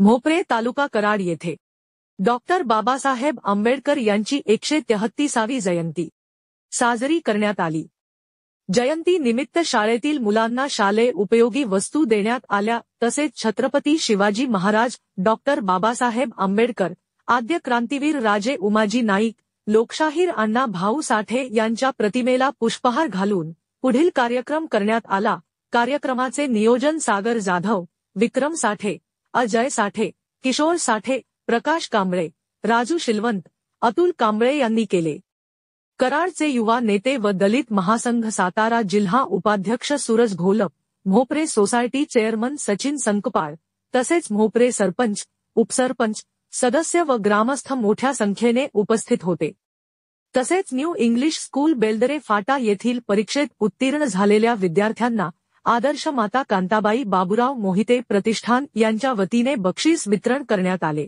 भोपरे तालुका कराड येथे डॉक्टर बाबासाहेब आंबेडकर यांची 133वी जयंती साजरी करण्यात आली। जयंती निमित्त शाळेतील मुलांना शालेय उपयोगी वस्तू देण्यात आल्या, तसेच छत्रपती शिवाजी महाराज, डॉक्टर बाबासाहेब आंबेडकर, आद्य क्रांतीवीर राजे उमाजी नाईक, लोकशाहीर अण्णा भाऊ साठे यांच्या प्रतिमेला पुष्पहार घालून पुढील कार्यक्रम करण्यात आला। कार्यक्रमाचे नियोजन सागर जाधव, विक्रम साठे, अजय साठे, किशोर साठे, प्रकाश कांबळे, राजू शिलवंत, अतुल कांबळे यांनी केले। कराडचे युवा नेते व दलित महासंघ सातारा जिल्हा उपाध्यक्ष सूरज घोलप, भोपरे सोसायटी चेअरमन सचिन संकपाळ, तसेच भोपरे सरपंच, उपसरपंच, सदस्य व ग्रामस्थ मोठ्या संख्येने उपस्थित होते। तसेच न्यू इंग्लिश स्कूल बेलदरे फाटा येथील परीक्षेत उत्तीर्ण झालेल्या विद्यार्थ्यांना आदर्श माता कांताबाई बाबूराव मोहिते प्रतिष्ठान यांच्या वतीने बक्षीस वितरण करण्यात आले।